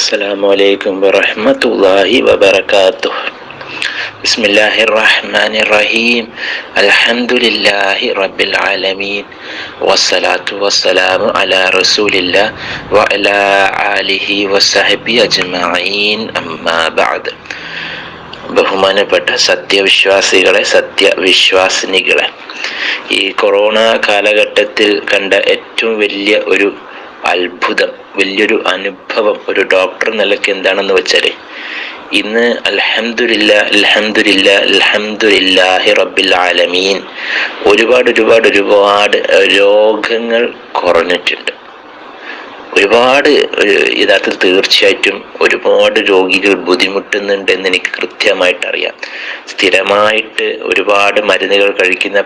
Assalamualaikum warahmatullahi wabarakatuh. Bismillahirrahmanirrahim. Alhamdulillahi rabbil alamin. Wassalatu wassalamu ala rasulillah wa ala alihi wasahbihi ajma'in. Amma ba'd. ബഹുമാനപ്പെട്ട സത്യവിശ്വാസികളെ, സത്യവിശ്വാസിനികളെ, ഈ corona കാലഘട്ടത്തിൽ കണ്ട ഏറ്റവും വലിയ ഒരു അത്ഭുതം, വലിയൊരു അനുഭവം ഒരു ഡോക്ടർ നിലയ്ക്ക് എന്താണെന്ന് വെച്ചാൽ, ഇന്ന് അൽഹംദുലില്ലാഹി റബ്ബിൽ ആലമീൻ ഒരുപാട് രോഗങ്ങൾ കുറഞ്ഞിട്ടുണ്ട്. ഒരുപാട് യഥാർത്ഥത്തിൽ തീർച്ചയായിട്ടും ഒരുപാട് രോഗികൾ ബുദ്ധിമുട്ടുന്നുണ്ട് എന്ന് എനിക്ക് കൃത്യമായിട്ട് അറിയാം. സ്ഥിരമായിട്ട് ഒരുപാട് മരുന്നുകൾ കഴിക്കുന്ന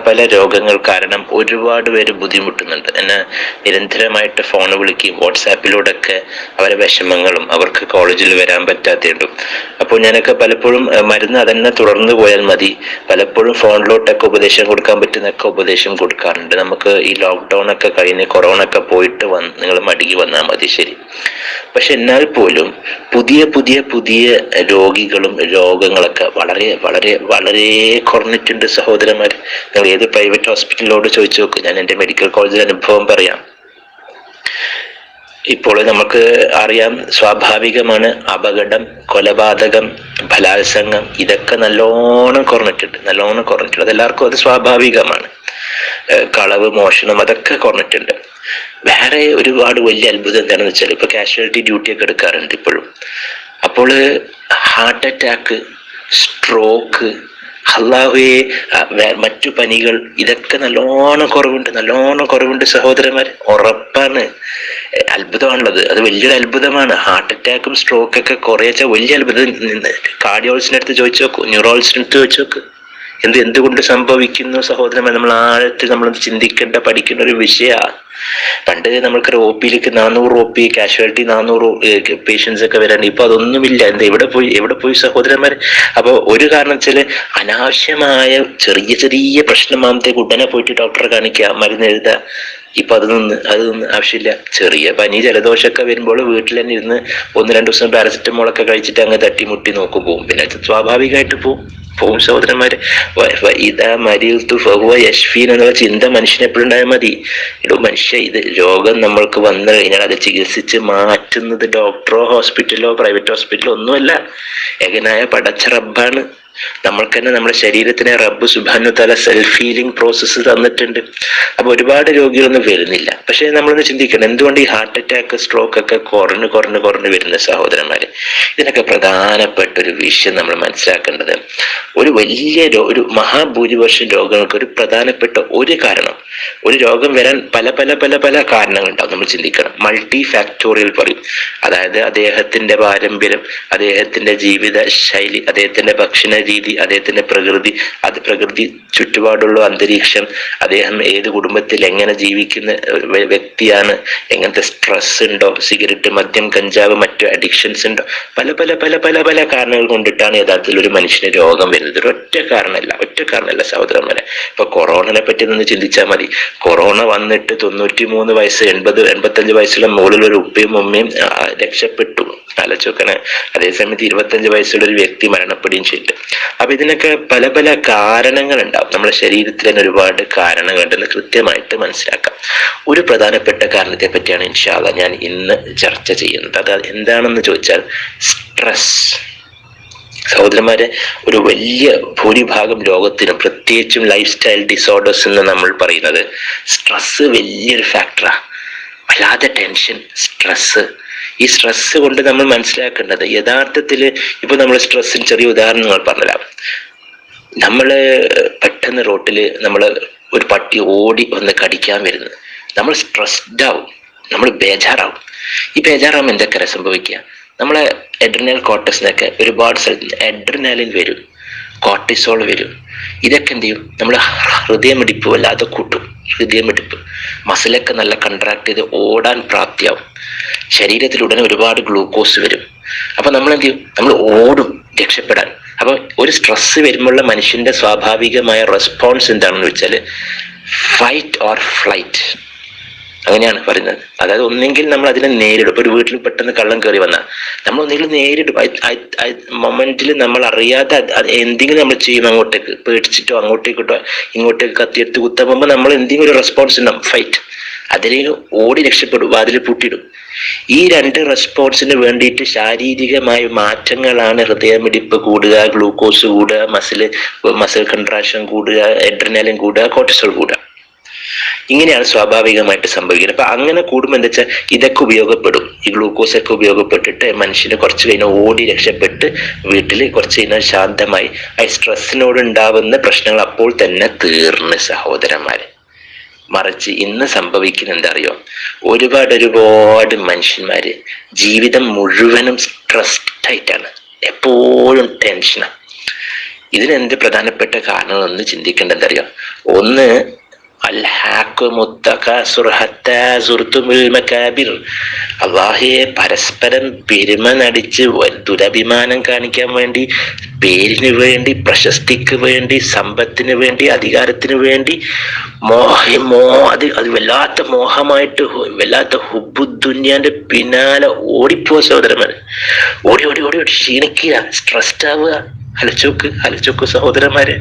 പല രോഗങ്ങൾ കാരണം ഒരുപാട് പേര് ബുദ്ധിമുട്ടുന്നുണ്ട്. എന്നെ നിരന്തരമായിട്ട് ഫോൺ വിളിക്കുകയും വാട്സാപ്പിലൂടെ ഒക്കെ അവരെ വിഷമങ്ങളും അവർക്ക് കോളേജിൽ വരാൻ പറ്റാത്തതും. അപ്പോൾ ഞാനൊക്കെ പലപ്പോഴും മരുന്ന് അതന്നെ തുടർന്ന് പോയാൽ മതി, പലപ്പോഴും ഫോണിലോട്ടൊക്കെ ഉപദേശം കൊടുക്കാൻ പറ്റുന്നൊക്കെ ഉപദേശം കൊടുക്കാറുണ്ട്. നമുക്ക് ഈ ലോക്ക്ഡൗൺ ഒക്കെ കഴിഞ്ഞ് കൊറോണ ഒക്കെ പോയിട്ട് നിങ്ങൾ മടങ്ങി വന്നാൽ മതി, ശരി. പക്ഷെ എന്നാൽ പോലും പുതിയ രോഗികളും രോഗങ്ങളൊക്കെ വളരെ കുറഞ്ഞിട്ടുണ്ട് സഹോദരന്മാർ. നിങ്ങൾ ഏത് പ്രൈവറ്റ് ഹോസ്പിറ്റലിലോട് ചോദിച്ചു നോക്ക്. ഞാൻ എൻ്റെ മെഡിക്കൽ കോളേജിലെ അനുഭവം പറയാം. ഇപ്പോൾ നമുക്ക് അറിയാം, സ്വാഭാവികമാണ്, അപകടം, കൊലപാതകം, ബലാത്സംഗം ഇതൊക്കെ നല്ലോണം കുറഞ്ഞിട്ടുണ്ട്. അതെല്ലാവർക്കും അത് സ്വാഭാവികമാണ്. കളവ്, മോഷണം അതൊക്കെ കുറഞ്ഞിട്ടുണ്ട്. വേറെ ഒരുപാട് വലിയ അത്ഭുതം എന്താണെന്ന് വെച്ചാൽ, ഇപ്പൊ കാഷ്വാലിറ്റി ഡ്യൂട്ടി ഒക്കെ എടുക്കാറുണ്ട് ഇപ്പോഴും. അപ്പോൾ ഹാർട്ട് അറ്റാക്ക്, സ്ട്രോക്ക്, അല്ലാഹുവേ, മറ്റു പനികൾ ഇതൊക്കെ നല്ലോണം കുറവുണ്ട് സഹോദരന്മാർ. ഉറപ്പാണ്, അത്ഭുതമാണുള്ളത്. അത് വലിയൊരു അത്ഭുതമാണ്. ഹാർട്ട് അറ്റാക്കും സ്ട്രോക്കൊക്കെ കുറേച്ച വലിയ അത്ഭുതം. കാർഡിയോളജിന്റെ അടുത്ത് ചോദിച്ചു നോക്കൂ, ന്യൂറോളജിന്റെ അടുത്ത് ചോദിച്ചു നോക്ക്. എന്തുകൊണ്ട് സംഭവിക്കുന്നു സഹോദരന്മാർ? നമ്മൾ ആഴത്തിൽ നമ്മൾ ചിന്തിക്കേണ്ട, പഠിക്കേണ്ട ഒരു വിഷയമാണ്. പണ്ട് നമ്മൾക്ക് ഒപിയിലേക്ക് 400 OP, കാഷ്വാലിറ്റി 400 പേഷ്യൻസ് ഒക്കെ വരാണ്ട്. ഇപ്പൊ അതൊന്നുമില്ല. എവിടെ പോയി സഹോദരന്മാർ? അപ്പൊ ഒരു കാരണം വെച്ചാല് അനാവശ്യമായ ചെറിയ പ്രശ്നമാകുമ്പോഴത്തേക്ക് ഉടനെ പോയിട്ട് ഡോക്ടറെ കാണിക്കുക, മരുന്ന് എഴുതുക. ഇപ്പൊ അതൊന്നും ആവശ്യമില്ല. ചെറിയ പനി, ജലദോഷമൊക്കെ വരുമ്പോൾ വീട്ടിൽ തന്നെ ഇരുന്ന് 1-2 ദിവസം പാരസെറ്റമോളൊക്കെ കഴിച്ചിട്ട് അങ്ങ് തട്ടിമുട്ടി നോക്കും, പോകും. പിന്നെ സ്വാഭാവികമായിട്ട് പോകും സഹോദരന്മാര്. ഇതാ മരിയത്തു ഫഹുവ യശ്ഫീൻ എന്നുള്ള ചിന്ത മനുഷ്യനെ എപ്പോഴും ഉണ്ടായാൽ മതി. ഇത് രോഗം നമ്മൾക്ക് വന്നു കഴിഞ്ഞാൽ അത് ചികിത്സിച്ച് മാറ്റുന്നത് ഡോക്ടറോ ഹോസ്പിറ്റലോ പ്രൈവറ്റ് ഹോസ്പിറ്റലോ ഒന്നുമല്ല, ഏകനായ പടച്ച റബ്ബാണ്. നമ്മൾക്ക് തന്നെ നമ്മുടെ ശരീരത്തിനെ റബ്ബ് സുബ്ഹാനഹു തആല സെൽഫ് ഹീലിംഗ് പ്രോസസ്സ് തന്നിട്ടുണ്ട്. അപ്പൊ ഒരുപാട് രോഗികളൊന്നും വരുന്നില്ല. പക്ഷെ നമ്മളൊന്ന് ചിന്തിക്കണം, എന്തുകൊണ്ട് ഈ ഹാർട്ട് അറ്റാക്ക്, സ്ട്രോക്ക് ഒക്കെ കുറഞ്ഞു വരുന്ന സഹോദരന്മാര്? ഇതിനൊക്കെ പ്രധാനപ്പെട്ട ഒരു വിഷയം നമ്മൾ മനസ്സിലാക്കേണ്ടത്, ഒരു മഹാഭൂരിപക്ഷം രോഗങ്ങൾക്ക് ഒരു പ്രധാനപ്പെട്ട ഒരു കാരണം, ഒരു രോഗം വരാൻ പല കാരണങ്ങളുണ്ടാവും. നമ്മൾ ചിന്തിക്കണം. മൾട്ടി ഫാക്ടോറിയൽ പറയും. അതായത് അദ്ദേഹത്തിന്റെ പാരമ്പര്യം, അദ്ദേഹത്തിന്റെ ജീവിത ശൈലി, അദ്ദേഹത്തിന്റെ ഭക്ഷണ രീതി, അദ്ദേഹത്തിന്റെ പ്രകൃതി ചുറ്റുപാടുള്ള അന്തരീക്ഷം, അദ്ദേഹം ഏത് കുടുംബത്തിൽ എങ്ങനെ ജീവിക്കുന്ന വ്യക്തിയാണ്, എങ്ങനത്തെ സ്ട്രെസ് ഉണ്ടോ, സിഗരറ്റ്, മദ്യം, കഞ്ചാവ്, മറ്റു അഡിക്ഷൻസ് ഉണ്ടോ, പല കാരണങ്ങൾ കൊണ്ടിട്ടാണ് യഥാർത്ഥത്തിൽ ഒരു മനുഷ്യന് രോഗം വരുന്നത്. ഒറ്റ കാരണമല്ല സഹോദരന്മാരെ. ഇപ്പൊ കൊറോണനെ പറ്റി ഒന്ന് ചിന്തിച്ചാൽ മതി. കൊറോണ വന്നിട്ട് 93 വയസ്സ്, 80-85 വയസ്സുള്ള മുകളിൽ ഒരു ഉപ്പയും ഉമ്മയും രക്ഷപ്പെട്ടു, ആലോചിക്കണേ. അതേസമയത്ത് 25 വയസ്സുള്ള ഒരു വ്യക്തി മരണപ്പെടുകയും ചെയ്തു. അപ്പൊ ഇതിനൊക്കെ പല കാരണങ്ങൾ ഉണ്ടാവും. നമ്മുടെ ശരീരത്തിൽ തന്നെ ഒരുപാട് കാരണങ്ങളുണ്ടെന്ന് കൃത്യമായിട്ട് മനസ്സിലാക്കാം. ഒരു പ്രധാനപ്പെട്ട കാരണത്തെ പറ്റിയാണ് ഇൻഷാ അല്ലാഹ് ഞാൻ ഇന്ന് ചർച്ച ചെയ്യുന്നത്. അത് എന്താണെന്ന് ചോദിച്ചാൽ സ്ട്രെസ്. സഹോദരന്മാരെ, ഒരു വലിയ ഭൂരിഭാഗം രോഗത്തിനും, പ്രത്യേകിച്ചും ലൈഫ് സ്റ്റൈൽ ഡിസോർഡേഴ്സ് എന്ന് നമ്മൾ പറയുന്നത്, സ്ട്രെസ് വലിയൊരു ഫാക്ടറാണ്. വല്ലാതെ ടെൻഷൻ, സ്ട്രെസ്. ഈ സ്ട്രെസ് കൊണ്ട് നമ്മൾ മനസ്സിലാക്കേണ്ടത്, യഥാർത്ഥത്തിൽ ഇപ്പൊ നമ്മൾ സ്ട്രെസ്സിന് ചെറിയ ഉദാഹരണങ്ങൾ പറഞ്ഞുതരാം. നമ്മള് പെട്ടെന്ന് റോട്ടില് ഒരു പട്ടി ഓടി വന്ന് കടിക്കാൻ വരുന്നു, നമ്മൾ സ്ട്രെസ്ഡ് ആവും, നമ്മൾ ബേജാറാവും. ഈ ബേജാറാവുമ്പോൾ എന്തൊക്കെ സംഭവിക്കുക? നമ്മളെ എഡ്രിനൽ കോർട്ടക്സിനൊക്കെ ഒരുപാട് സ്ഥലത്ത് എഡ്രിനാലിൻ വരും, കോർട്ടിസോൾ വരും. ഇതൊക്കെ എന്ത് ചെയ്യും? നമ്മുടെ ഹൃദയമിടിപ്പ് വല്ലാതെ കൂട്ടും. ഹൃദയമിടിപ്പ്, മസിലൊക്കെ നല്ല കൺട്രാക്ട് ചെയ്ത് ഓടാൻ പ്രാപ്തിയാവും. ശരീരത്തിൽ ഉടനെ ഒരുപാട് ഗ്ലൂക്കോസ് വരും. അപ്പൊ നമ്മൾ എന്ത് ചെയ്യും? നമ്മൾ ഓടും രക്ഷപ്പെടാൻ. അപ്പൊ ഒരു സ്ട്രെസ് വരുമ്പോഴുള്ള മനുഷ്യന്റെ സ്വാഭാവികമായ റെസ്പോൺസ് എന്താണെന്ന് വെച്ചാൽ ഫൈറ്റ് ഓർ ഫ്ലൈറ്റ്. അങ്ങനെയാണ് പറയുന്നത്. അതായത് ഒന്നെങ്കിൽ നമ്മൾ അതിനെ നേരിടും. ഇപ്പൊ ഒരു വീട്ടിൽ പെട്ടെന്ന് കള്ളം കയറി വന്നാൽ നമ്മൾ ഒന്നെങ്കിലും നേരിടും. മൊമെന്റിൽ നമ്മൾ അറിയാതെ എന്തെങ്കിലും നമ്മൾ ചെയ്യും, അങ്ങോട്ടേക്ക് പേടിച്ചിട്ടോ അങ്ങോട്ടേക്കിട്ടോ ഇങ്ങോട്ടേക്ക് കത്തിയെടുത്ത് കുത്താൻ പോകുമ്പോൾ നമ്മൾ എന്തെങ്കിലും ഒരു റെസ്പോൺസ് ഉണ്ടാവും, ഫൈറ്റ്. അതിലേക്ക് ഓടി രക്ഷപ്പെടും, വാതിൽ പൂട്ടിയിടും. ഈ രണ്ട് റെസ്പോൺസിന് വേണ്ടിയിട്ട് ശാരീരികമായ മാറ്റങ്ങളാണ് ഹൃദയമിടിപ്പ് കൂടുക, ഗ്ലൂക്കോസ് കൂടുക, മസിൽ കൺട്രാക്ഷൻ കൂടുക, എഡ്രിനാലിൻ കൂടുക, കോർട്ടിസോൾ കൂടുക. ഇങ്ങനെയാണ് സ്വാഭാവികമായിട്ട് സംഭവിക്കുന്നത്. അപ്പൊ അങ്ങനെ കൂടുമ്പോൾ എന്താ വെച്ചാൽ ഇതൊക്കെ ഉപയോഗപ്പെടും, ഈ ഗ്ലൂക്കോസ് ഒക്കെ ഉപയോഗപ്പെട്ടിട്ട് മനുഷ്യന് കുറച്ച് കഴിഞ്ഞാൽ ഓടി രക്ഷപ്പെട്ട് വീട്ടിൽ കുറച്ച് കഴിഞ്ഞാൽ ശാന്തമായി ആ സ്ട്രെസ്സിനോട് ഉണ്ടാവുന്ന പ്രശ്നങ്ങൾ അപ്പോൾ തന്നെ തീർന്ന് സഹോദരന്മാരെ. മറിച്ച് ഇന്ന് സംഭവിക്കുന്ന എന്താ അറിയോ, ഒരുപാട് മനുഷ്യന്മാര് ജീവിതം മുഴുവനും സ്ട്രെസ്ഡ് ആയിട്ടാണ്, എപ്പോഴും ടെൻഷനാണ്. ഇതിനെന്ത് പ്രധാനപ്പെട്ട കാരണം ഒന്ന് ചിന്തിക്കേണ്ടത് എന്താ അറിയോ, ഒന്ന് അള്ളാഹയെ പരസ്പരം പെരുമ നടിച്ച് ദുരഭിമാനം കാണിക്കാൻ വേണ്ടി, പേരിന് വേണ്ടി, പ്രശസ്തിക്ക് വേണ്ടി, സമ്പത്തിന് വേണ്ടി, അധികാരത്തിന് വേണ്ടി അത് വല്ലാത്ത മോഹമായിട്ട്, വല്ലാത്ത ഹുബ്ബുദ്ദുന്യാന്റെ പിന്നാലെ ഓടിപ്പോ സഹോദരന്മാർ. ഓടി ഓടി ഓടി ഓടി ക്ഷീണിക്കുക, സ്ട്രെസ്ഡ് ആവുക. അലച്ചോക്ക് സഹോദരന്മാരെ,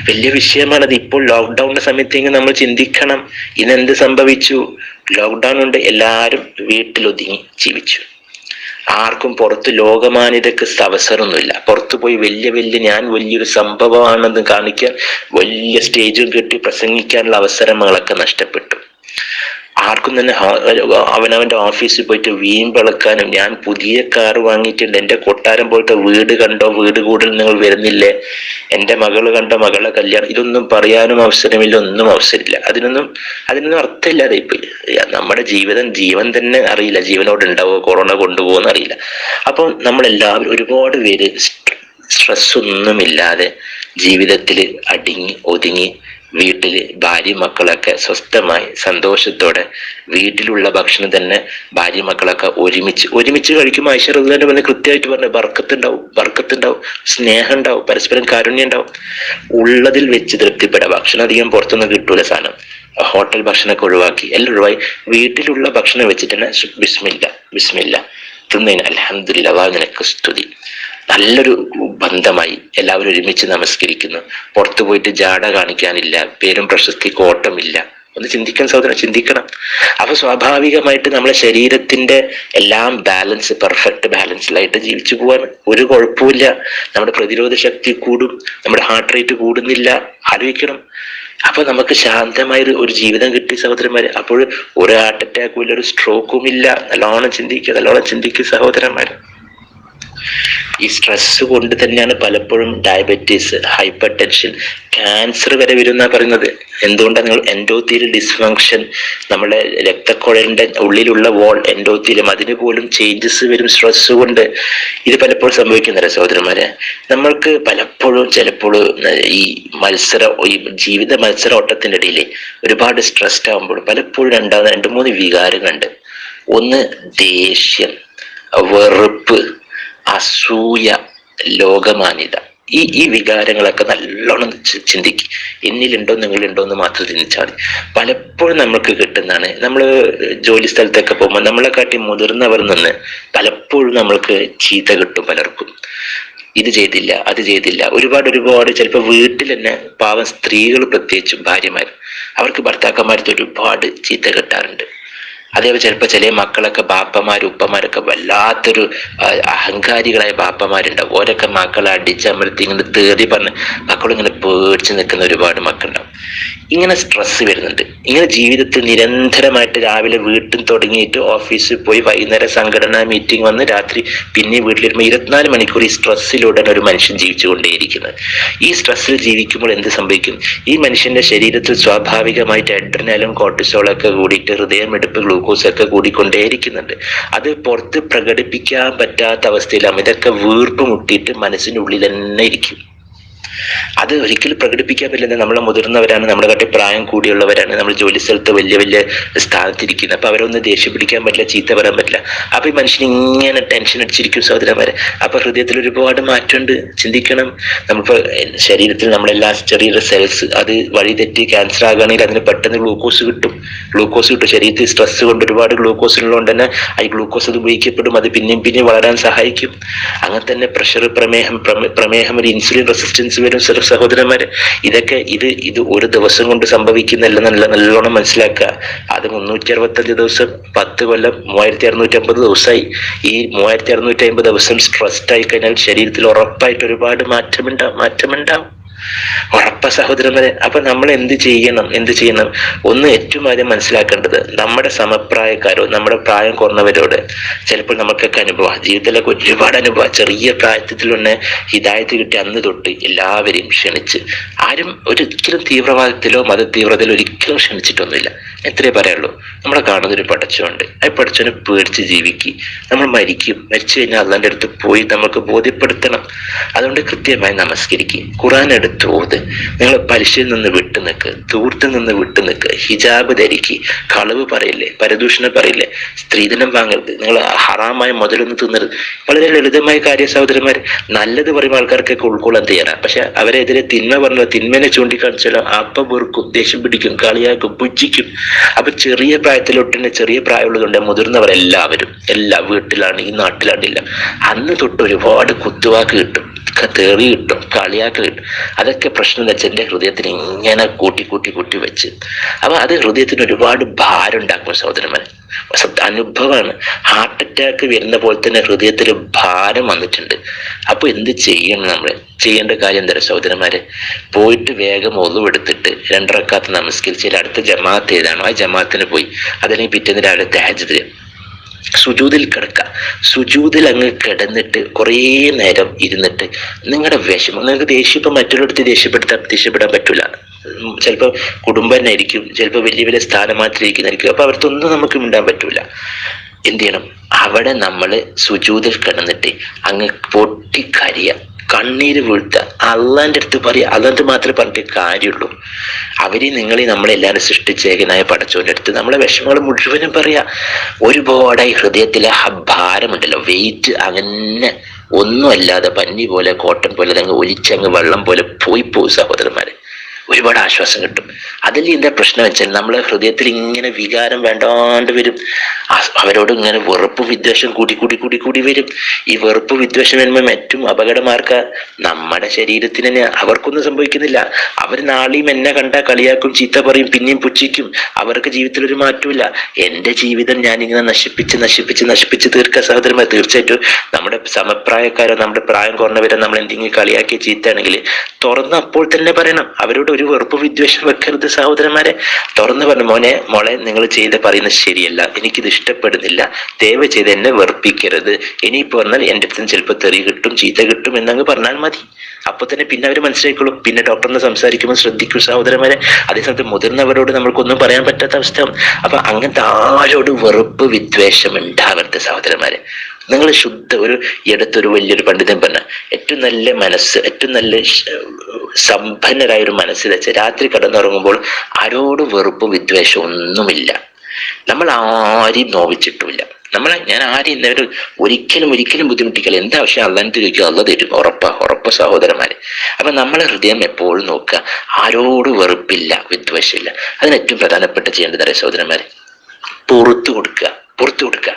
വലിയ വിഷയമാണത്. ഇപ്പോൾ ലോക്ക്ഡൌണിന്റെ സമയത്തേക്ക് നമ്മൾ ചിന്തിക്കണം, ഇന്നെന്ത് സംഭവിച്ചു. ലോക്ക്ഡൌൺ കൊണ്ട് എല്ലാവരും വീട്ടിലൊതുങ്ങി ജീവിച്ചു. ആർക്കും പുറത്ത് ലോകമാന്യതക്ക് അവസരമൊന്നുമില്ല. പുറത്തു പോയി ഞാൻ വലിയൊരു സംഭവമാണെന്ന് കാണിക്കാൻ വലിയ സ്റ്റേജും കെട്ടി പ്രസംഗിക്കാനുള്ള അവസരങ്ങളൊക്കെ നഷ്ടപ്പെട്ടു. ആർക്കും തന്നെ അവനവന്റെ ഓഫീസിൽ പോയിട്ട് വീമ്പിളക്കാനും, ഞാൻ പുതിയ കാർ വാങ്ങിയിട്ടുണ്ട്, എന്റെ കൊട്ടാരം പോലത്തെ വീട് കണ്ടോ, വീട് കൂടുതൽ നിങ്ങൾ വരുന്നില്ലേ, എന്റെ മകള് കണ്ടോ, മകളെ കല്യാണം, ഇതൊന്നും പറയാനും അവസരമില്ല, ഒന്നും അവസരമില്ല. അതിനൊന്നും അർത്ഥമില്ലാതെ ഇപ്പൊ നമ്മുടെ ജീവൻ തന്നെ അറിയില്ല, ജീവനോട് ഉണ്ടാവോ, കൊറോണ കൊണ്ടുപോകുന്ന അറിയില്ല. അപ്പൊ നമ്മളെല്ലാവരും ഒരുപാട് പേര് സ്ട്രെസ്സൊന്നുമില്ലാതെ ജീവിതത്തിൽ അടങ്ങി ഒതുങ്ങി വീട്ടില് ഭാര്യ മക്കളൊക്കെ സ്വസ്ഥമായി സന്തോഷത്തോടെ വീട്ടിലുള്ള ഭക്ഷണം തന്നെ ഭാര്യ മക്കളൊക്കെ ഒരുമിച്ച് കഴിക്കുമ്പോൾ ഐശ്വര്യ വന്ന് കൃത്യമായിട്ട് പറഞ്ഞു, ബർക്കത്തുണ്ടാവും, സ്നേഹം ഉണ്ടാവും, പരസ്പരം കാരുണ്യം ഉണ്ടാവും. ഉള്ളതിൽ വെച്ച് തൃപ്തിപ്പെടാം. ഭക്ഷണം അധികം പുറത്തൊന്നും കിട്ടൂല സാധനം. ഹോട്ടൽ ഭക്ഷണമൊക്കെ ഒഴിവാക്കി, എല്ലാം ഒഴിവായി വീട്ടിലുള്ള ഭക്ഷണം വെച്ചിട്ട് തന്നെ ബിസ്മില്ല തിന്നതിന് അൽഹംദുലില്ലാ, അല്ലാഹ് നിനക്ക് സ്തുതി. നല്ലൊരു ബന്ധമായി എല്ലാവരും ഒരുമിച്ച് നമസ്കരിക്കുന്നു. പുറത്തു പോയിട്ട് ജാട കാണിക്കാനില്ല, പേരും പ്രശസ്തിക്ക് ഓട്ടമില്ല. ഒന്ന് ചിന്തിക്കാൻ സഹോദരൻ, ചിന്തിക്കണം. അപ്പൊ സ്വാഭാവികമായിട്ട് നമ്മളെ ശരീരത്തിന്റെ എല്ലാം പെർഫെക്റ്റ് ബാലൻസിലായിട്ട് ജീവിച്ചു പോവാൻ ഒരു കുഴപ്പമില്ല. നമ്മുടെ പ്രതിരോധ ശക്തി കൂടും, നമ്മുടെ ഹാർട്ട് റേറ്റ് കൂടുന്നില്ല. ആലോചിക്കണം. അപ്പൊ നമുക്ക് ശാന്തമായ ഒരു ജീവിതം കിട്ടി സഹോദരന്മാരെ. അപ്പോൾ ഒരു ഹാർട്ട് അറ്റാക്കും ഇല്ല, ഒരു സ്ട്രോക്കും ഇല്ല. നല്ലോണം ചിന്തിക്കുക സഹോദരന്മാരെ. ഈ സ്ട്രെസ് കൊണ്ട് തന്നെയാണ് പലപ്പോഴും ഡയബറ്റീസ്, ഹൈപ്പർ ടെൻഷൻ, ക്യാൻസർ വരെ വരുന്ന പറയുന്നത്. എന്തുകൊണ്ടാണ്? നിങ്ങൾ എൻഡോത്തീലിയൽ ഡിസ്ഫങ്ഷൻ, നമ്മുടെ രക്തക്കുഴലിന്റെ ഉള്ളിലുള്ള വോൾ എൻഡോത്തീലിയം, അതിന് പോലും ചേഞ്ചസ് വരും സ്ട്രെസ് കൊണ്ട്. ഇത് പലപ്പോഴും സംഭവിക്കുന്നില്ല സഹോദരന്മാരെ. നമ്മൾക്ക് പലപ്പോഴും ചിലപ്പോൾ ഈ ജീവിത മത്സരോട്ടത്തിന്റെ ഇടയിൽ ഒരുപാട് സ്ട്രെസ്ഡ് ആകുമ്പോൾ പലപ്പോഴും ഉണ്ടാകുന്ന 2-3 വികാരങ്ങളുണ്ട്. ഒന്ന് ദേഷ്യം, വെറുപ്പ്, അസൂയ, ലോകമാന്യത. ഈ വികാരങ്ങളൊക്കെ നല്ലോണം ചിന്തിക്കും. എന്നിലുണ്ടോ നിങ്ങളുണ്ടോ എന്ന് മാത്രം ചിന്തിച്ചാൽ മതി. പലപ്പോഴും നമ്മൾക്ക് കിട്ടുന്നതാണ്, നമ്മൾ ജോലി സ്ഥലത്തൊക്കെ പോകുമ്പോൾ നമ്മളെ കാട്ടി മുതിർന്നവർ നിന്ന് പലപ്പോഴും നമ്മൾക്ക് ചീത്ത കിട്ടും. പലർക്കും ഇത് ചെയ്തില്ല, അത് ചെയ്തില്ല, ഒരുപാട് ചിലപ്പോൾ വീട്ടിൽ തന്നെ പാവം സ്ത്രീകൾ, പ്രത്യേകിച്ചും ഭാര്യമാർ, അവർക്ക് ഭർത്താക്കന്മാർക്ക് ഒരുപാട് ചീത്ത കിട്ടാറുണ്ട്. അതേപോലെ ചിലപ്പോൾ ചില മക്കളൊക്കെ ബാപ്പമാരും ഉപ്പമാരൊക്കെ വല്ലാത്തൊരു അഹങ്കാരികളായ ബാപ്പമാരുണ്ടാവും. ഓരൊക്കെ മക്കളെ അടിച്ചമർത്തി ഇങ്ങനെ തേറി പറഞ്ഞ് മക്കളിങ്ങനെ പേടിച്ച് നിൽക്കുന്ന ഒരുപാട് മക്കളുണ്ടാവും. ഇങ്ങനെ സ്ട്രെസ് വരുന്നുണ്ട്. ഇങ്ങനെ ജീവിതത്തിൽ നിരന്തരമായിട്ട് രാവിലെ വീട്ടിൽ തുടങ്ങിയിട്ട് ഓഫീസിൽ പോയി വൈകുന്നേരം സംഘടനാ മീറ്റിംഗ് വന്ന് രാത്രി പിന്നെ വീട്ടിൽ വരുമ്പോൾ 24 മണിക്കൂർ ഈ സ്ട്രെസ്സിലൂടെയാണ് ഒരു മനുഷ്യൻ ജീവിച്ചു കൊണ്ടേയിരിക്കുന്നത്. ഈ സ്ട്രെസ്സിൽ ജീവിക്കുമ്പോൾ എന്ത് സംഭവിക്കും? ഈ മനുഷ്യന്റെ ശരീരത്തിൽ സ്വാഭാവികമായിട്ട് എഡ്രിനാലും കോർട്ടിസോളൊക്കെ കൂടിയിട്ട് ഹൃദയമിടിപ്പ്, ഗ്ലൂക്കോസ് ഒക്കെ കൂടിക്കൊണ്ടേയിരിക്കുന്നുണ്ട്. അത് പുറത്ത് പ്രകടിപ്പിക്കാൻ പറ്റാത്ത അവസ്ഥയിലാണ്. ഇതൊക്കെ വീർപ്പ് മുട്ടിയിട്ട് മനസ്സിനുള്ളിൽ തന്നെ ഇരിക്കും. അത് ഒരിക്കലും പ്രകടിപ്പിക്കാൻ പറ്റില്ല. നമ്മളെ മുതിർന്നവരാണ്, നമ്മളെ കാട്ടി പ്രായം കൂടിയുള്ളവരാണ്, നമ്മൾ ജോലി സ്ഥലത്ത് വലിയ വലിയ സ്ഥാനത്തിരിക്കുന്നത്. അപ്പൊ അവരൊന്നും ദേഷ്യം പിടിക്കാൻ പറ്റില്ല, ചീത്ത പറയാൻ പറ്റില്ല. അപ്പൊ ഈ മനുഷ്യൻ ഇങ്ങനെ ടെൻഷൻ അടിച്ചിരിക്കും സഹോദരന്മാരെ. അപ്പൊ ഹൃദയത്തിൽ ഒരുപാട് മാറ്റമുണ്ട്. ചിന്തിക്കണം, നമ്മളിപ്പോ ശരീരത്തിൽ നമ്മളെല്ലാ ചെറിയ സെൽസ് അത് വഴി തെറ്റി ക്യാൻസർ ആകുകയാണെങ്കിൽ അതിന് പെട്ടെന്ന് ഗ്ലൂക്കോസ് കിട്ടും. ശരീരത്തിൽ സ്ട്രെസ് കൊണ്ട് ഒരുപാട് ഗ്ലൂക്കോസ് ഉള്ളതുകൊണ്ട് തന്നെ ഈ ഗ്ലൂക്കോസ് അത് ഉപയോഗിക്കപ്പെടും. അത് പിന്നെയും വളരാൻ സഹായിക്കും. അങ്ങനെ തന്നെ പ്രഷർ, പ്രമേഹം ഒരു ഇൻസുലിൻ റെസിസ്റ്റൻസ് വരും സഹോദരന്മാരെ. ഇത് ഒരു ദിവസം കൊണ്ട് സംഭവിക്കുന്നില്ല, നല്ലോണം മനസ്സിലാക്കുക. അത് 365 ദിവസം 10 കൊല്ലം 3650 ദിവസമായി. ഈ 3650 ദിവസം സ്ട്രെസ്ഡ് ആയി കഴിഞ്ഞാൽ ശരീരത്തിൽ ഉറപ്പായിട്ട് ഒരുപാട് മാറ്റമുണ്ടാവും. ഉറപ്പ സഹോദരന്മാരെ. അപ്പൊ നമ്മൾ എന്ത് ചെയ്യണം? ഒന്ന് ഏറ്റവും ആദ്യം മനസ്സിലാക്കേണ്ടത്, നമ്മുടെ സമപ്രായക്കാരോ നമ്മുടെ പ്രായം കുറഞ്ഞവരോട് ചിലപ്പോൾ നമുക്കൊക്കെ അനുഭവം, ജീവിതത്തിലൊക്കെ ഒരുപാട് അനുഭവം. ചെറിയ പ്രായത്തിൽ തന്നെ ഹിദായത്ത് കിട്ടി അന്ന് തൊട്ട് എല്ലാവരെയും ക്ഷണിച്ച്, ആരും ഒരിക്കലും തീവ്രവാദത്തിലോ മതതീവ്രതയിലോ ഒരിക്കലും ക്ഷണിച്ചിട്ടൊന്നുമില്ല. എത്രയേ പറയുള്ളൂ, നമ്മളെ കാണുന്നൊരു പടച്ചോണ്ട്. ആ പടച്ചോനെ പേടിച്ച് ജീവിക്കും. നമ്മൾ മരിച്ചു കഴിഞ്ഞാൽ അള്ളാന്റെ അടുത്ത് പോയി നമുക്ക് ബോധ്യപ്പെടുത്തണം. അതുകൊണ്ട് കൃത്യമായി നമസ്കരിക്കും, ഖുർആൻ എടുത്ത് ഓത്. നിങ്ങൾ പലിശയിൽ നിന്ന് വിട്ടു നിൽക്ക്, ധൂർത്തിൽ നിന്ന് വിട്ടു നിൽക്ക്, ഹിജാബ് ധരിക്ക്, കളവ് പറയില്ലേ, പരദൂഷണം പറയില്ലേ, സ്ത്രീധനം വാങ്ങരുത്, നിങ്ങൾ ഹറാമായ മുതലൊന്നും തിന്നരുത്. വളരെ ലളിതമായ കാര്യം സഹോദരന്മാർ. നല്ലത് പറയുമ്പോൾ ആൾക്കാർക്കൊക്കെ ഉൾക്കൊള്ളാൻ തയ്യാറാണ്. പക്ഷെ അവരെതിരെ തിന്മ പറഞ്ഞല്ലോ, തിന്മനെ ചൂണ്ടിക്കാണിച്ചാലോ അപ്പം വെറുക്കും, ദേഷ്യം പിടിക്കും, കളിയാക്കും, പുച്ഛിക്കും. അപ്പൊ ചെറിയ പ്രായത്തിലൊട്ട് ചെറിയ പ്രായമുള്ളതുകൊണ്ട് മുതിർന്നവരെല്ലാവരും എല്ലാ വീട്ടിലാണെങ്കിലും നാട്ടിലാണെങ്കിലും അന്ന് തൊട്ട് ഒരുപാട് കുത്തുവാക്ക് കിട്ടും, തെറി കിട്ടും, കളിയാക്ക് കിട്ടും. അതൊക്കെ പ്രശ്നം എന്ന് വെച്ചാൽ എൻ്റെ ഹൃദയത്തിന് ഇങ്ങനെ കൂട്ടി വെച്ച്, അപ്പൊ അത് ഹൃദയത്തിന് ഒരുപാട് ഭാരം ഉണ്ടാക്കും സഹോദരന്മാരെ. അനുഭവമാണ്. ഹാർട്ട് അറ്റാക്ക് വരുന്ന പോലെ തന്നെ ഹൃദയത്തിൽ ഭാരം വന്നിട്ടുണ്ട്. അപ്പൊ എന്ത് ചെയ്യണം? നമ്മൾ ചെയ്യേണ്ട കാര്യം എന്താ സഹോദരന്മാരെ? പോയിട്ട് വേഗം ഒളുവെടുത്തിട്ട് 2 റക്അത്ത് നമസ്കരിച്ച് അടുത്ത ജമാഅത്ത് ഏതാണോ ആ ജമാഅത്തിന് പോയി, അതല്ലെങ്കിൽ പിറ്റേന്ന് രാവിലെ തഹജ്ജുദ് സുജൂദിൽ കിടക്കുക. സുജൂദിൽ അങ്ങ് കിടന്നിട്ട് കുറേ നേരം ഇരുന്നിട്ട് നിങ്ങളുടെ വിഷമം, നിങ്ങൾക്ക് ദേഷ്യം മറ്റുള്ളവർക്ക് ദേഷ്യപ്പെടാൻ പറ്റൂല. ചിലപ്പോൾ കുടുംബം തന്നെ ആയിരിക്കും, ചിലപ്പോൾ വലിയ വലിയ സ്ഥാനമാനത്തിലിരിക്കുന്നതായിരിക്കും. അപ്പൊ അവർക്കൊന്നും നമുക്ക് മിണ്ടാൻ പറ്റൂല. എന്ത് ചെയ്യണം? അവിടെ നമ്മൾ സുജൂദിൽ കിടന്നിട്ട് അങ്ങ് പൊട്ടിക്കരിയ, കണ്ണീര് വീഴ്ത്ത, അള്ളാന്റെ അടുത്ത് പറയുക. അള്ളാന്റെ മാത്രമേ പറഞ്ഞിട്ട് കാര്യമുള്ളൂ. നിങ്ങളെ നമ്മളെല്ലാവരും സൃഷ്ടിച്ചേകനായ പടച്ചോന്റെ അടുത്ത് നമ്മളെ വിഷമങ്ങൾ മുഴുവനും പറയാ. ഒരുപാടായി ഹൃദയത്തിലെ ഭാരമുണ്ടല്ലോ, വെയിറ്റ് അങ്ങനെ ഒന്നുമല്ലാതെ പഞ്ഞി പോലെ കോട്ടൺ പോലെ അങ്ങ് ഒലിച്ചങ്ങ് വെള്ളം പോലെ പോയി സഹോദരന്മാരെ. ഒരുപാട് ആശ്വാസം കിട്ടും. അതിൽ എന്താ പ്രശ്നം വെച്ചാൽ നമ്മളെ ഹൃദയത്തിൽ ഇങ്ങനെ വികാരം വേണ്ടാണ്ട് വരും. അവരോട് ഇങ്ങനെ വെറുപ്പ് വിദ്വേഷം കൂടി വരും. ഈ വെറുപ്പ് വിദ്വേഷം വരുമ്പോൾ ഏറ്റവും അപകടമാർക്ക നമ്മുടെ ശരീരത്തിന് തന്നെ. അവർക്കൊന്നും സംഭവിക്കുന്നില്ല. അവർ നാളെയും എന്നെ കണ്ടാ കളിയാക്കും, ചീത്ത പറയും, പിന്നെയും പുച്ഛിക്കും. അവർക്ക് ജീവിതത്തിൽ ഒരു മാറ്റമില്ല. എന്റെ ജീവിതം ഞാനിങ്ങനെ നശിപ്പിച്ച് തീർക്കുക സഹോദരന്മാർ. തീർച്ചയായിട്ടും നമ്മുടെ സമപ്രായക്കാരോ നമ്മുടെ പ്രായം കുറഞ്ഞവരോ നമ്മൾ എന്തെങ്കിലും കളിയാക്കിയ ചീത്തയാണെങ്കിൽ തുറന്ന് അപ്പോൾ തന്നെ പറയണം. അവരോട് ഒരു വെറുപ്പ് വിദ്വേഷം വെക്കരുത് സഹോദരന്മാരെ. തുറന്ന് പറഞ്ഞു, മോളെ നിങ്ങൾ പറയുന്നത് ശരിയല്ല, എനിക്കിത് ഇഷ്ടപ്പെടുന്നില്ല, ദയവ് ചെയ്ത് എന്നെ വെറുപ്പിക്കരുത്. ഇനിയിപ്പോ പറഞ്ഞാൽ എൻ്റെ അടുത്ത് ചിലപ്പോൾ തെറി കിട്ടും, ചീത്ത കിട്ടും എന്നങ്ങ് പറഞ്ഞാൽ മതി. അപ്പൊ തന്നെ പിന്നെ അവർ മനസ്സിലാക്കിക്കോളും. പിന്നെ ഡോക്ടറിനെ സംസാരിക്കുമ്പോൾ ശ്രദ്ധിക്കും സഹോദരന്മാരെ. അതേസമയത്ത് മുതിർന്നവരോട് നമ്മൾക്കൊന്നും പറയാൻ പറ്റാത്ത അവസ്ഥ. അപ്പൊ അങ്ങനത്തെ ആരോട് വെറുപ്പ് വിദ്വേഷം ഉണ്ടാവരുത് സഹോദരന്മാരെ. നിങ്ങൾ അടുത്തൊരു വലിയൊരു പണ്ഡിതൻ പറഞ്ഞ ഏറ്റവും നല്ല മനസ്സ്, ഏറ്റവും നല്ല സമ്പന്നരായ ഒരു മനസ്സിൽ വെച്ച് രാത്രി കിടന്നുറങ്ങുമ്പോൾ ആരോടും വെറുപ്പും വിദ്വേഷം ഒന്നുമില്ല. നമ്മൾ ആരെയും നോവിച്ചിട്ടുമില്ല. ഞാൻ ആരെയും ഇന്നവരും ഒരിക്കലും ബുദ്ധിമുട്ടിക്കില്ല. എന്താ ആവശ്യം അള്ളാന്റെ ചോദിക്കുക, അള്ള തരും. ഉറപ്പ സഹോദരന്മാരെ. അപ്പൊ നമ്മളെ ഹൃദയം എപ്പോഴും നോക്കുക, ആരോട് വെറുപ്പില്ല, വിദ്വേഷമില്ല. അതിന് ഏറ്റവും പ്രധാനപ്പെട്ട ചെയ്യേണ്ടത് സഹോദരന്മാരെ, പുറത്തു കൊടുക്കുക.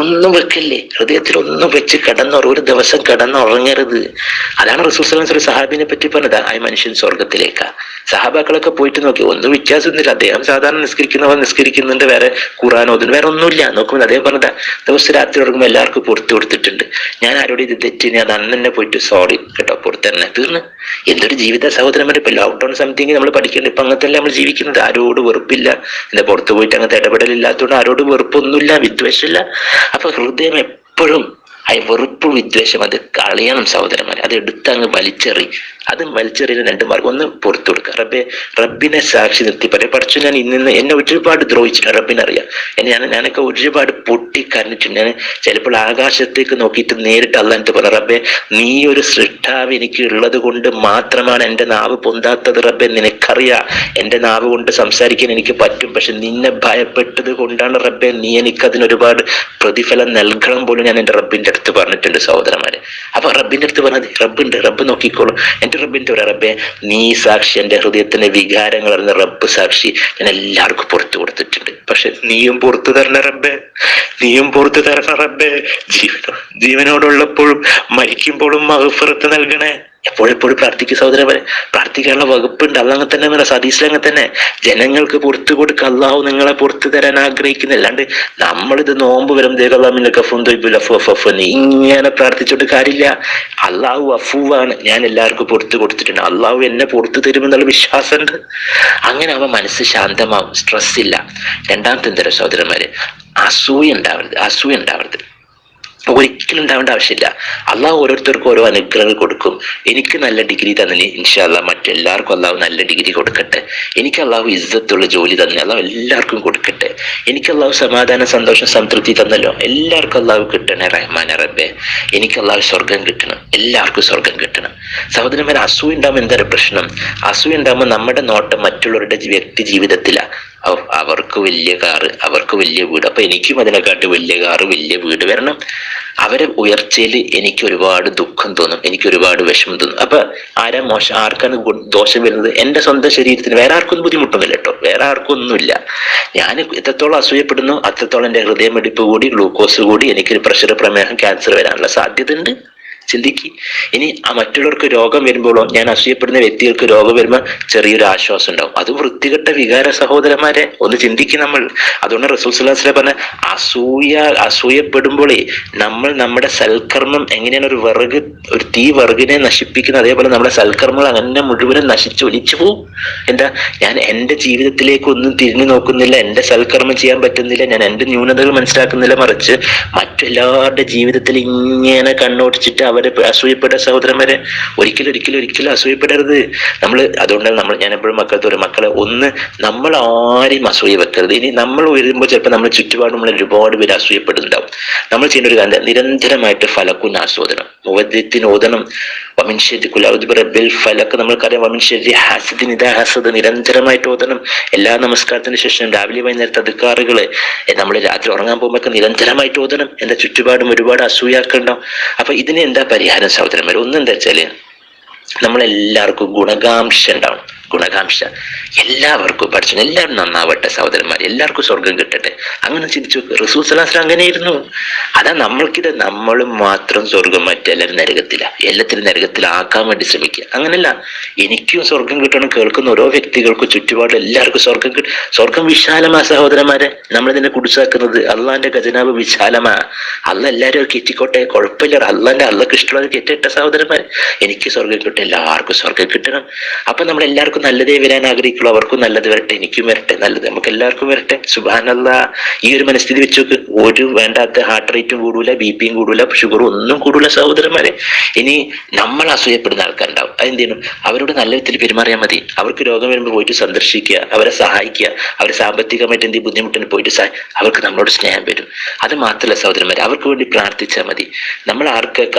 ഒന്നും വെക്കല്ലേ, ഹൃദയത്തിൽ ഒന്നും വെച്ച് ഒരു ദിവസം കിടന്നുറങ്ങരുത്. അതാണ് റസൂൽ സ്വല്ലല്ലാഹു അലൈഹി വസല്ലം സഹാബിനെ പറ്റി പറഞ്ഞത്, ആ മനുഷ്യൻ സ്വർഗത്തിലേക്കാ. സഹാബാക്കളൊക്കെ പോയിട്ട് നോക്കി, ഒന്നും വ്യത്യാസമൊന്നുമില്ല. അദ്ദേഹം സാധാരണ നിസ്കരിക്കുന്നുണ്ട്, വേറെ ഖുർആൻ ഓതുന്നു, വേറെ ഒന്നുമില്ല. നോക്കുമ്പോൾ അദ്ദേഹം പറഞ്ഞതാ, ദിവസം രാത്രി ഉറങ്ങുമ്പോൾ എല്ലാവർക്കും പുറത്തു കൊടുത്തിട്ടുണ്ട്. ഞാൻ ആരോട് ഇത് തെറ്റി, ഞാൻ അന്ന് തന്നെ പോയിട്ട് സോറി കേട്ടോ, പുറത്തന്നെ തീർന്ന്. എന്തൊരു ജീവിത സഹോദരന്മാരെ. ഇപ്പൊ ലോക്ക്ഡൌൺ സംതിങ് നമ്മൾ പഠിക്കേണ്ടത്. ഇപ്പൊ അങ്ങനത്തെ നമ്മൾ ജീവിക്കുന്നത്. ആരോട് വെറുപ്പില്ല, എന്താ പുറത്തു പോയിട്ട് അങ്ങനത്തെ ഇടപെടലില്ലാത്തതുകൊണ്ട് ആരോട് വെറുപ്പൊന്നുമില്ല, വിദ്വേഷമില്ല. അപ്പൊ ഹൃദയം എപ്പോഴും വെറുപ്പ് വിദ്വേഷം അത് കളയണം സഹോദരന്മാരെ. അത് എടുത്ത് അങ്ങ് വലിച്ചെറി. അത് വലിച്ചെറിയുന്ന 2 മാർഗം. ഒന്ന് പുറത്തു കൊടുക്കുക. റബ്ബിനെ സാക്ഷി നിർത്തി പറയാം, പഠിച്ചു ഞാൻ ഇന്ന് എന്നെ ഒരുപാട് ദ്രോഹിച്ചിട്ടുണ്ട്, റബ്ബിനറിയാം. ഞാനൊക്കെ ഒരുപാട് പൊട്ടിക്കരഞ്ഞിട്ടുണ്ട്. ഞാൻ ചിലപ്പോൾ ആകാശത്തേക്ക് നോക്കിയിട്ട് നേരിട്ട് അല്ലാണ്ട് പറയാം, റബ്ബെ നീ ഒരു സൃഷ്ടാവ് എനിക്ക് ഉള്ളത് കൊണ്ട് മാത്രമാണ് എൻ്റെ നാവ് പൊന്താത്തത്. റബ്ബെ നിനക്കറിയാം എൻ്റെ നാവ് കൊണ്ട് സംസാരിക്കാൻ എനിക്ക് പറ്റും, പക്ഷെ നിന്നെ ഭയപ്പെട്ടത് കൊണ്ടാണ് റബ്ബെ നീ എനിക്കതിനൊരുപാട് പ്രതിഫലം നൽകണം പോലും ഞാൻ എൻ്റെ റബ്ബിന്റെ അടുത്ത് പറഞ്ഞിട്ടുണ്ട് സഹോദരന്മാരെ. അപ്പൊ റബ്ബിന്റെ അടുത്ത് പറഞ്ഞത് റബ്ബുണ്ട്, റബ്ബ് നോക്കിക്കോളും. എൻ്റെ റബ്ബിന്റെ പറയാം, റബ്ബെ നീ സാക്ഷി, എൻ്റെ ഹൃദയത്തിന്റെ വികാരങ്ങൾ അറിഞ്ഞ റബ്ബ് സാക്ഷി, ഞാൻ എല്ലാവർക്കും പുറത്തു കൊടുത്തിട്ടുണ്ട്. പക്ഷെ നീയും പുറത്തു തരണ റബ്ബെ, നീയും പുറത്തു തരണ റബ്ബെ. ജീവനോടുള്ളപ്പോഴും മരിക്കുമ്പോഴും മഗ്ഫിറത്ത് നൽകണേ. എപ്പോഴെപ്പോഴും പ്രാർത്ഥിക്കുക സഹോദരന്മാരെ. പ്രാർത്ഥിക്കാനുള്ള വകുപ്പുണ്ട്. അള്ളാഹ് തന്നെ ഹദീസിലങ്ങനെ തന്നെ ജനങ്ങൾക്ക് പുറത്തു കൊടുക്കുക. അള്ളാഹു നിങ്ങളെ പുറത്തു തരാൻ ആഗ്രഹിക്കുന്ന, അല്ലാണ്ട് നമ്മളിത് നോമ്പ് വരും ഇങ്ങനെ പ്രാർത്ഥിച്ചോണ്ട് കാര്യമില്ല. അള്ളാഹു അഫൂവാണ്. ഞാൻ എല്ലാവർക്കും പുറത്തു കൊടുത്തിട്ടുണ്ട്, അള്ളാഹു എന്നെ പുറത്തു തരുമെന്നുള്ള വിശ്വാസമുണ്ട്. അങ്ങനെ അവൻ മനസ്സ് ശാന്തമാവും, സ്ട്രെസ് ഇല്ല. രണ്ടാമത്തെ എന്തര സഹോദരന്മാരെ, അസൂയ ഉണ്ടാവരുത്. ഒരിക്കലും ഉണ്ടാവേണ്ട ആവശ്യമില്ല. അള്ളാഹു ഓരോരുത്തർക്കും ഓരോ അനുഗ്രഹങ്ങൾ കൊടുക്കും. എനിക്ക് നല്ല ഡിഗ്രി തന്നെ ഇൻഷാ അല്ലാഹ് മറ്റെല്ലാവർക്കും അള്ളാഹു നല്ല ഡിഗ്രി കൊടുക്കട്ടെ. എനിക്ക് അള്ളാഹു ഇസ്സത്തുള്ള ജോലി തന്നെ അള്ളാഹു എല്ലാവർക്കും കൊടുക്കട്ടെ. എനിക്ക് അള്ളാഹു സമാധാനം, സന്തോഷം, സംതൃപ്തി തന്നല്ലോ, എല്ലാവർക്കും അള്ളാഹു കിട്ടണേ റഹ്മാനെ റബ്ബെ. എനിക്ക് അള്ളാഹു സ്വർഗം കിട്ടണം, എല്ലാവർക്കും സ്വർഗം കിട്ടണം. സഹോദരന്മാരെ, അസൂയ ഉണ്ടാകുമ്പോൾ എന്താണ് പ്രശ്നം? അസൂയ ഉണ്ടാകുമ്പോൾ നമ്മുടെ നോട്ടം മറ്റുള്ളവരുടെ വ്യക്തി ജീവിതത്തിലാണ്. അവർക്ക് വലിയ കാറ്, അവർക്ക് വലിയ വീട്, അപ്പൊ എനിക്കും അതിനെക്കാട്ട് വലിയ കാറ്, വലിയ വീട് വരണം. അവരെ ഉയർച്ചയിൽ എനിക്ക് ഒരുപാട് ദുഃഖം തോന്നും, എനിക്ക് ഒരുപാട് വിഷമം തോന്നും. അപ്പൊ ആർക്കാണ് ദോഷം വരുന്നത്? എന്റെ സ്വന്തം ശരീരത്തിന്. വേറെ ആർക്കൊന്നും ബുദ്ധിമുട്ടൊന്നുമില്ല കേട്ടോ, വേറെ ആർക്കും ഒന്നുമില്ല. ഞാൻ എത്രത്തോളം അസൂയപ്പെടുന്നു അത്രത്തോളം എന്റെ ഹൃദയമിടിപ്പ് കൂടി, ഗ്ലൂക്കോസ് കൂടി, എനിക്കൊരു പ്രഷർ, പ്രമേഹം, ക്യാൻസർ വരാനുള്ള സാധ്യത ഉണ്ട്. ചിന്തിക്ക്. ഇനി ആ മറ്റുള്ളവർക്ക് രോഗം വരുമ്പോഴോ, ഞാൻ അസൂയപ്പെടുന്ന വ്യക്തികൾക്ക് രോഗം വരുമ്പോൾ ചെറിയൊരു ആശ്വാസം ഉണ്ടാവും. അതും വൃത്തികെട്ട വികാര സഹോദരന്മാരെ, ഒന്ന് ചിന്തിക്കും നമ്മൾ. അതുകൊണ്ട് റസൂൽ സ്വല്ലല്ലാഹു അലൈഹി വസല്ലം പറഞ്ഞ അസൂയപ്പെടുമ്പോഴേ നമ്മൾ നമ്മുടെ സൽക്കർമ്മം എങ്ങനെയാണ് ഒരു തീ വിറകിനെ നശിപ്പിക്കുന്നത്, അതേപോലെ നമ്മുടെ സൽക്കർമ്മങ്ങൾ അങ്ങനെ മുഴുവനും നശിച്ചൊലിച്ചു പോവും. എന്താ, ഞാൻ എൻ്റെ ജീവിതത്തിലേക്ക് ഒന്നും തിരിഞ്ഞു നോക്കുന്നില്ല, എൻ്റെ സൽക്കർമ്മം ചെയ്യാൻ പറ്റുന്നില്ല, ഞാൻ എൻ്റെ ന്യൂനതകൾ മനസ്സിലാക്കുന്നില്ല, മറിച്ച് മറ്റെല്ലാവരുടെ ജീവിതത്തിൽ ഇങ്ങനെ കണ്ണോടിച്ചിട്ട് അവരെ അസൂയപ്പെട്ട സഹോദരന്മാരെ ഒരിക്കലും അസൂയപ്പെടരുത്. അതുകൊണ്ടാണ് ഞാൻ എപ്പോഴും മക്കളെ ഒന്ന്, നമ്മൾ ആരെയും അസൂയ വെക്കരുത്. ഇനി നമ്മൾ ഉയരുമ്പോൾ ചിലപ്പോൾ നമ്മൾ ചുറ്റുപാട് നമ്മൾ ഒരുപാട് പേര് അസൂയപ്പെടുന്നുണ്ടാവും. നമ്മൾ ചെയ്യുന്ന ഒരു കാര്യം, നിരന്തരമായിട്ട് ഫലക്കുൻ ആസ്വാദനം, മുവദ്ദിത്തിന് ഓതണം. ഫലക്ക് നമ്മൾക്കറിയാം. നിരന്തരമായിട്ട് ഓതണം. എല്ലാ നമസ്കാരത്തിന് ശേഷം രാവിലെ വൈകുന്നേരത്തെ അദ്കാറുകള് നമ്മൾ രാത്രി ഉറങ്ങാൻ പോകുമ്പോൾ നിരന്തരമായിട്ട് ഓതണം. എന്റെ ചുറ്റുപാടും ഒരുപാട് അസൂയാക്കുണ്ടാവും. അപ്പൊ ഇതിന് എന്താ പരിഹാരം സഹോദരന്മാർ? ഒന്നെന്താ വെച്ചാല്, നമ്മളെല്ലാവർക്കും ഗുണകാംക്ഷ ഉണ്ടാവണം. എല്ലാവർക്കും പഠിച്ചു, എല്ലാവരും നന്നാവട്ടെ സഹോദരന്മാർ, എല്ലാവർക്കും സ്വർഗം കിട്ടട്ടെ. അങ്ങനെ ചിന്തിച്ചു നോക്ക്. റസൂൽ സ്വല്ലല്ലാഹു അലൈഹി വസല്ലം അങ്ങനെയായിരുന്നു. അതാ നമ്മൾക്കിത് നമ്മളും മാത്രം സ്വർഗം, മറ്റെല്ലാവരും നരകത്തില. എല്ലാത്തിനും നരകത്തിലാക്കാൻ വേണ്ടി ശ്രമിക്കുക. അങ്ങനല്ല, എനിക്കും സ്വർഗം കിട്ടണം. കേൾക്കുന്ന ഓരോ വ്യക്തികൾക്കും ചുറ്റുപാടും എല്ലാവർക്കും സ്വർഗം കിട്ടും. സ്വർഗം വിശാലമാ സഹോദരന്മാരെ. നമ്മളിതിനെ കുടിച്ചാക്കുന്നത് അള്ളാന്റെ ഖജനാവ് വിശാലമാ. അള്ള എല്ലാവരും കെറ്റിക്കോട്ടെ, കുഴപ്പമില്ല. അള്ളക്ക് ഇഷ്ടമുള്ളത് കെറ്റിട്ട സഹോദരന്മാരെ. എനിക്ക് സ്വർഗം കിട്ടും, എല്ലാവർക്കും സ്വർഗം കിട്ടണം. അപ്പൊ നമ്മൾ എല്ലാവർക്കും നല്ലതേ വരാൻ ആഗ്രഹിക്കുള്ളൂ. അവർക്കും നല്ലത് വരട്ടെ, എനിക്കും വരട്ടെ, നല്ലത് നമുക്ക് എല്ലാവർക്കും വരട്ടെ. സുബ്ഹാനല്ലാഹ്. ഈ ഒരു മനസ്ഥിതി വെച്ചോക്ക്. ഒരു വേണ്ടാത്ത ഹാർട്ട് റേറ്റും കൂടൂല, ബിപിയും കൂടൂല, ഷുഗറും ഒന്നും കൂടൂല സഹോദരന്മാരെ. ഇനി നമ്മൾ അസൂയപ്പെടുന്ന ആൾക്കാരുണ്ടാവും. അതെന്ത് ചെയ്യണം? അവരോട് നല്ല വിധത്തിൽ പെരുമാറിയാൽ മതി. അവർക്ക് രോഗം വരുമ്പോൾ പോയിട്ട് സന്ദർശിക്കുക, അവരെ സഹായിക്കുക. അവർ സാമ്പത്തികമായിട്ട് എന്തെങ്കിലും ബുദ്ധിമുട്ടിന് പോയിട്ട് അവർക്ക് നമ്മളോട് സ്നേഹം വരും. അത് മാത്രമല്ല സഹോദരന്മാരെ, അവർക്ക് വേണ്ടി പ്രാർത്ഥിച്ചാൽ മതി. നമ്മൾ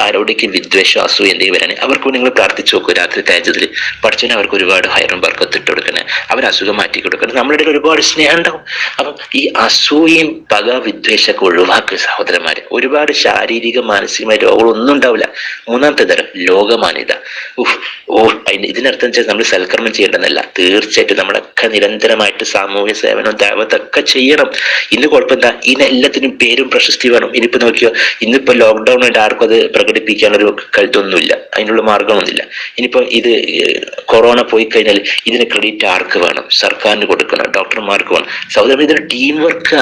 ആരോടേക്ക് വിദ്വേഷം, അസൂയ എന്തെങ്കിലും വരാൻ അവർക്ക് വേണ്ടി നിങ്ങൾ പ്രാർത്ഥിച്ചു നോക്കൂ. രാത്രി തഹജ്ജുദിൽ പഠിച്ചതിന് അവർക്ക് ഒരുപാട് ഹൈറും ബർക്കത്തും ഇട്ട് കൊടുക്കണേ, അവരെ അസുഖം മാറ്റി കൊടുക്കണം. നമ്മളുടെ ഒരുപാട് സ്നേഹം ഉണ്ടാവും. അപ്പം ഈ അസൂയയും പക, വിദ്വേഷമൊക്കെ ഒഴിവാക്കുക സഹോദരന്മാരെ. ഒരുപാട് ശാരീരിക മാനസികമായ രോഗങ്ങളൊന്നും ഉണ്ടാവില്ല. മൂന്നാമത്തെ തരം ലോകമാന്യത. ഇതിനർത്ഥം വെച്ചാൽ നമ്മൾ സൽക്കർമ്മം ചെയ്യേണ്ടതല്ല. തീർച്ചയായിട്ടും നമ്മളൊക്കെ നിരന്തരമായിട്ട് സാമൂഹ്യ സേവനം, ദഅവത്തൊക്കെ ചെയ്യണം. ഇന്ന് കുഴപ്പം എന്താ, ഇതിനെല്ലാത്തിനും പേരും പ്രശസ്തി വേണം. ഇനിയിപ്പോ നോക്കിയോ, ഇന്നിപ്പോ ലോക്ക്ഡൌൺ ആയിട്ട് ആർക്കും അത് പ്രകടിപ്പിക്കാനൊരു കരുത്തൊന്നുമില്ല, അതിനുള്ള മാർഗമൊന്നുമില്ല. ഇനിയിപ്പോ ഇത് കൊറോണ പോയി കഴിഞ്ഞാൽ ഇതിന് ക്രെഡിറ്റ് ആർക്ക് വേണം? സർക്കാരിന് കൊടുക്കണം, ഡോക്ടർമാർക്ക് വേണം. സഹോദരൻ, ഇതൊരു ടീം വർക്കാ.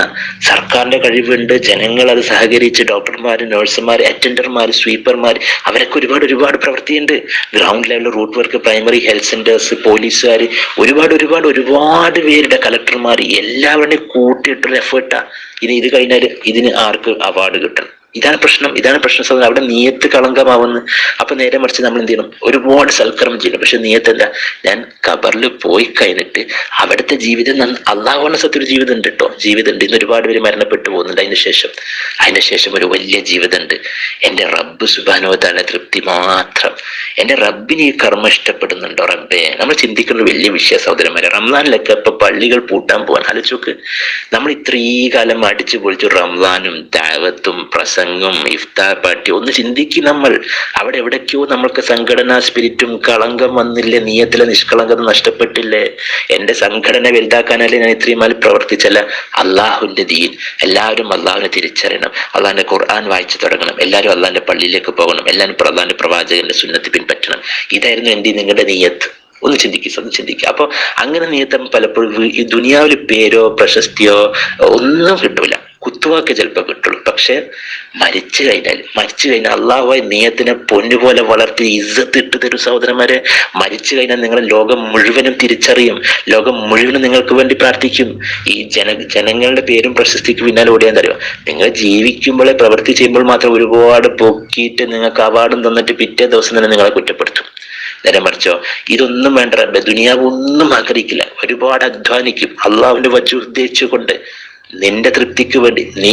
സർക്കാരിന്റെ കഴിവുണ്ട്, ജനങ്ങൾ അത് സഹകരിച്ച്, ഡോക്ടർമാര്, നഴ്സുമാർ, അറ്റൻഡർമാർ, സ്വീപ്പർമാർ, അവരൊക്കെ ഒരുപാട് പ്രവൃത്തിയുണ്ട്. ഗ്രൗണ്ട് ലെവലിൽ root work, primary health centres, പോലീസുകാർ, ഒരുപാട് പേരുടെ, കളക്ടർമാർ, എല്ലാവരുടെയും കൂട്ടിയിട്ടൊരു എഫേർട്ടാ. ഇത് കഴിഞ്ഞാൽ ഇതിന് ആർക്ക് അവാർഡ് കിട്ടണം? ഇതാണ് പ്രശ്നം സഹോദരൻ. അവിടെ നിയത്ത് കളങ്കമാവുന്നു. അപ്പൊ നേരെ മറിച്ച് നമ്മൾ എന്ത് ചെയ്യണം? ഒരുപാട് സൽക്കർമ്മം ചെയ്യണം. പക്ഷെ നിയത്ത് എന്താ? ഞാൻ ഖബറിൽ പോയി കഴിഞ്ഞിട്ട് അവിടുത്തെ ജീവിതം അള്ളാഹുവിന്റെ സത്യ ഒരു ജീവിതം ഉണ്ട് കേട്ടോ, ജീവിതം ഉണ്ട്. ഇന്ന് ഒരുപാട് പേര് മരണപ്പെട്ടു പോകുന്നുണ്ട്. അതിന് ശേഷം ഒരു വലിയ ജീവിതമുണ്ട്. എന്റെ റബ്ബ് സുബ്ഹാനഹു വ തആല തൃപ്തി മാത്രം. എന്റെ റബ്ബിന് ഈ കർമ്മം ഇഷ്ടപ്പെടുന്നുണ്ടോ റബ്ബേ? നമ്മൾ ചിന്തിക്കുന്ന വലിയ വിഷയ സഹോദരന്മാരെ. റംസാനിലൊക്കെ ഇപ്പൊ പള്ളികൾ പൂട്ടാൻ പോകാൻ ആലോചിച്ചോക്ക്. നമ്മൾ ഇത്രയും കാലം അടിച്ചു പൊളിച്ചു റംസാനും ദഅവത്തും പ്രസംഗം ഇഫ്താർ പാർട്ടി ഒന്ന് ചിന്തിക്കും നമ്മൾ. അവിടെ എവിടേക്കോ നമ്മൾക്ക് സംഘടനാ സ്പിരിറ്റും കളങ്കം വന്നില്ലേ? നിയത്തിലെ നിഷ്കളങ്കത നഷ്ടപ്പെട്ടില്ലേ? എന്റെ സംഘടന വലുതാക്കാനല്ലേ ഞാൻ ഇത്രയും നാൾ പ്രവർത്തിച്ചല്ല? അള്ളാഹുവിന്റെ ദീൻ, എല്ലാവരും അള്ളാഹുവിനെ തിരിച്ചറിയണം, അള്ളാഹിന്റെ ഖുർആൻ വായിച്ചു തുടങ്ങണം, എല്ലാവരും അള്ളാഹിന്റെ പള്ളിയിലേക്ക് പോകണം, എല്ലാവരും അള്ളാഹിന്റെ പ്രവാചകന്റെ സുന്നത്ത് പിൻപറ്റണം. ഇതായിരുന്നു എന്റെ നിങ്ങളുടെ നിയത്ത്. ഒന്ന് ചിന്തിക്കുക. അപ്പൊ അങ്ങനെ നിയത്തം പലപ്പോഴും ഈ ദുനിയാവിൽ പേരോ പ്രശസ്തിയോ ഒന്നും കിട്ടൂല, കുത്തുവാക്ക് ചിലപ്പോൾ കിട്ടുള്ളൂ. പക്ഷെ മരിച്ചു കഴിഞ്ഞാൽ അള്ളാഹുവായി നിയത്തിനെ പൊന്നുപോലെ വളർത്തി ഇസ്സത്ത് ഇട്ട് തരും സഹോദരന്മാരെ. മരിച്ചു കഴിഞ്ഞാൽ നിങ്ങൾ ലോകം മുഴുവനും തിരിച്ചറിയും, ലോകം മുഴുവനും നിങ്ങൾക്ക് വേണ്ടി പ്രാർത്ഥിക്കും. ഈ ജനങ്ങളുടെ പേരും പ്രശസ്തിക്ക് പിന്നാലെ ഓടിയാൻ തരും. നിങ്ങൾ ജീവിക്കുമ്പോഴേ പ്രവൃത്തി ചെയ്യുമ്പോൾ മാത്രം ഒരുപാട് പൊക്കിയിട്ട് നിങ്ങൾക്ക് അവാർഡും തന്നിട്ട് പിറ്റേ ദിവസം തന്നെ നിങ്ങളെ കുറ്റപ്പെടുത്തും. നേരെ മറിച്ചോ, ഇതൊന്നും വേണ്ട റബ്ബേ, ദുനിയാവ് ഒന്നും ആഗ്രഹിക്കില്ല, ഒരുപാട് അധ്വാനിക്കും അള്ളാഹുവിന്റെ വജു ഉദ്ദേശിച്ചുകൊണ്ട് നിന്റെ തൃപ്തിക്ക് വേണ്ടി. നീ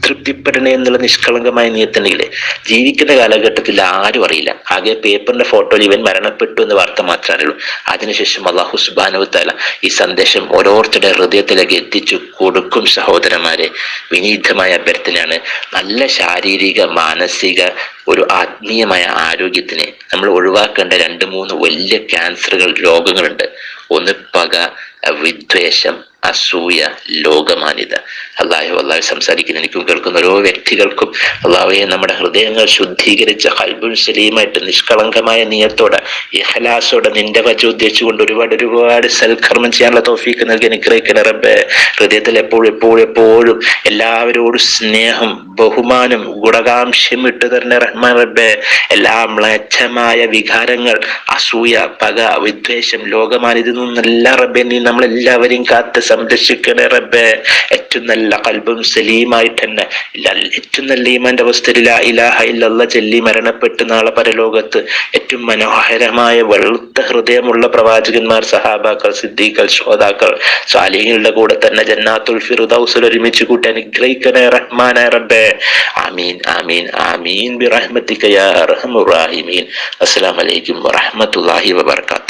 തൃപ്തിപ്പെടണേ എന്നുള്ള നിഷ്കളങ്കമായ നീയത്തന്നെയില്ലേ? ജീവിക്കുന്ന കാലഘട്ടത്തിൽ ആരും അറിയില്ല, ആകെ പേപ്പറിന്റെ ഫോട്ടോയിൽ ഇവൻ മരണപ്പെട്ടു എന്ന വാർത്ത മാത്രമേ അറിയുള്ളൂ. അതിനുശേഷം അല്ലാഹു സുബ്ഹാനഹു വ തആല ഈ സന്ദേശം ഓരോരുത്തരുടെ ഹൃദയത്തിലേക്ക് എത്തിച്ചു കൊടുക്കും. സഹോദരന്മാരെ, വിനീതമായ അഭ്യർത്ഥനയാണ്. നല്ല ശാരീരിക മാനസിക ഒരു ആത്മീയമായ ആരോഗ്യത്തിന് നമ്മൾ ഒഴിവാക്കേണ്ട 2-3 വലിയ ക്യാൻസറുകൾ, രോഗങ്ങളുണ്ട്. ഒന്ന് പക, വിദ്വേഷം, അസൂയ, ലോകമാന്യത. അള്ളാഹു സംസാരിക്കുന്ന എനിക്കും കേൾക്കുന്ന ഓരോ വ്യക്തികൾക്കും അള്ളാഹുവെ നമ്മുടെ ഹൃദയങ്ങൾ ശുദ്ധീകരിച്ച ഖൽബുൽ സലീമായിട്ട് നിഷ്കളങ്കമായ നിയത്തോടെ ഇഖ്ലാസോടെ നിന്റെ വജു ഉദ്ദേശിച്ചുകൊണ്ട് ഒരുപാട് സൽക്കർമ്മം ചെയ്യാനുള്ള തൗഫീഖ് നൽകി അനുഗ്രഹിക്കണേ റബ്ബേ. ഹൃദയത്തിൽ എപ്പോഴും എല്ലാവരോടും സ്നേഹം, ബഹുമാനം, ഗുണകാംക്ഷ്യം ഇട്ടു തരണേ റഹ്മാൻ റബ്ബേ. എല്ലാ മ്ലേച്ഛമായ വികാരങ്ങൾ, അസൂയ, പക, വിദ്വേഷം, ലോകമാന്യത നിന്നെല്ലാം റബ്ബേ നീ നമ്മളെല്ലാവരെയും കാത്ത് സംരക്ഷിക്കണേ റബ്ബേ. ഏറ്റവും നല്ല ഖൽബും സലീമായിട്ട് തന്നെ ഏറ്റവും നല്ല ഈമാന്റെ അവസ്ഥയിൽ ലാ ഇലാഹ ഇല്ലല്ലാഹ് ചൊല്ലി മരണപ്പെട്ട് നാളെ പരലോകത്ത് ഏറ്റവും മനോഹരമായ വെളുത്ത ഹൃദയമുള്ള പ്രവാചകന്മാർ, സഹാബാക്കൾ, സിദ്ദീഖുകൾ, ശുഹദാക്കൾ, സാലിഹീങ്ങളുടെ കൂടെ തന്നെ ജന്നാത്തുൽ ഫിർദൗസിൽ ഒരുമിച്ച് കൂട്ടി അനുഗ്രഹിക്കണേ റഹ്മാനായ റബ്ബേ. ആമീൻ ആമീൻ ആമീൻ ബിറഹ്മതിക യാ അർഹമുർ റഹീമീൻ. അസ്സലാമു അലൈക്കും വറഹ്മത്തുള്ളാഹി വബറകാതുഹു.